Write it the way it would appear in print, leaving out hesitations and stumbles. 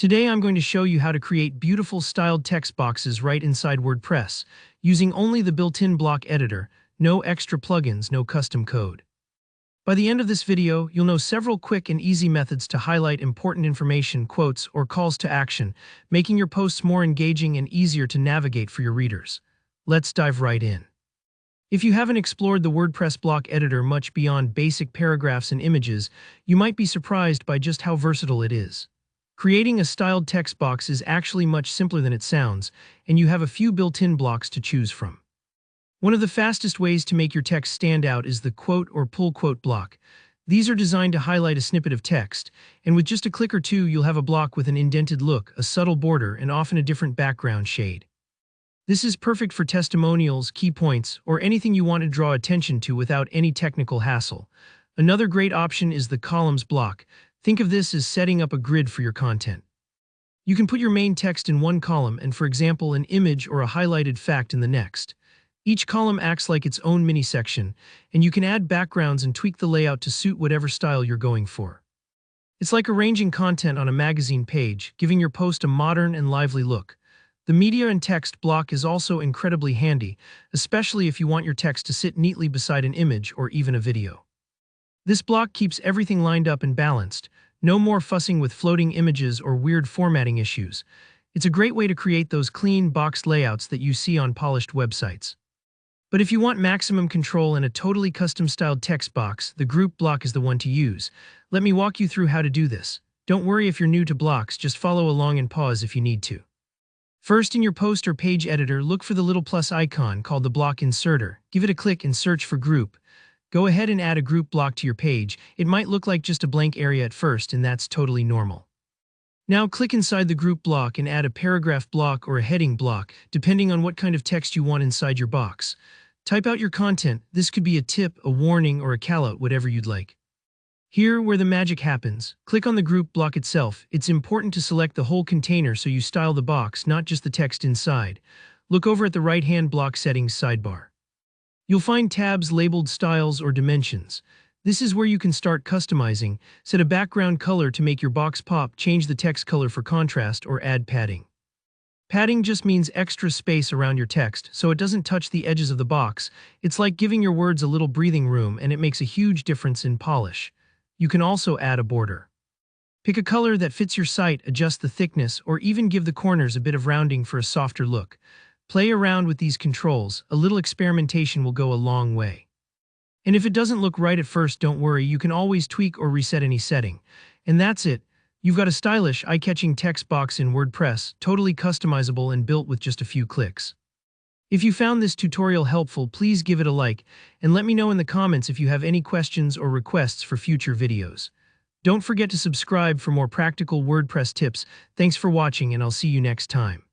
Today I'm going to show you how to create beautiful styled text boxes right inside WordPress, using only the built-in block editor, no extra plugins, no custom code. By the end of this video, you'll know several quick and easy methods to highlight important information, quotes, or calls to action, making your posts more engaging and easier to navigate for your readers. Let's dive right in. If you haven't explored the WordPress block editor much beyond basic paragraphs and images, you might be surprised by just how versatile it is. Creating a styled text box is actually much simpler than it sounds, and you have a few built-in blocks to choose from. One of the fastest ways to make your text stand out is the quote or pull quote block. These are designed to highlight a snippet of text, and with just a click or two, you'll have a block with an indented look, a subtle border, and often a different background shade. This is perfect for testimonials, key points, or anything you want to draw attention to without any technical hassle. Another great option is the columns block. Think of this as setting up a grid for your content. You can put your main text in one column and, for example, an image or a highlighted fact in the next. Each column acts like its own mini-section, and you can add backgrounds and tweak the layout to suit whatever style you're going for. It's like arranging content on a magazine page, giving your post a modern and lively look. The media and text block is also incredibly handy, especially if you want your text to sit neatly beside an image or even a video. This block keeps everything lined up and balanced. No more fussing with floating images or weird formatting issues. It's a great way to create those clean, boxed layouts that you see on polished websites. But if you want maximum control and a totally custom-styled text box, the group block is the one to use. Let me walk you through how to do this. Don't worry if you're new to blocks, just follow along and pause if you need to. First, in your post or page editor, look for the little plus icon called the block inserter. Give it a click and search for group. Go ahead and add a group block to your page. It might look like just a blank area at first, and that's totally normal. Now click inside the group block and add a paragraph block or a heading block, depending on what kind of text you want inside your box. Type out your content. This could be a tip, a warning, or a callout, whatever you'd like. Here, where the magic happens, click on the group block itself. It's important to select the whole container so you style the box, not just the text inside. Look over at the right-hand block settings sidebar. You'll find tabs labeled styles or dimensions. This is where you can start customizing. Set a background color to make your box pop, change the text color for contrast, or add padding. Padding just means extra space around your text, so it doesn't touch the edges of the box. It's like giving your words a little breathing room, and it makes a huge difference in polish. You can also add a border. Pick a color that fits your site, adjust the thickness, or even give the corners a bit of rounding for a softer look. Play around with these controls. A little experimentation will go a long way. And if it doesn't look right at first, don't worry, you can always tweak or reset any setting. And that's it. You've got a stylish, eye-catching text box in WordPress, totally customizable and built with just a few clicks. If you found this tutorial helpful, please give it a like, and let me know in the comments if you have any questions or requests for future videos. Don't forget to subscribe for more practical WordPress tips. Thanks for watching, and I'll see you next time.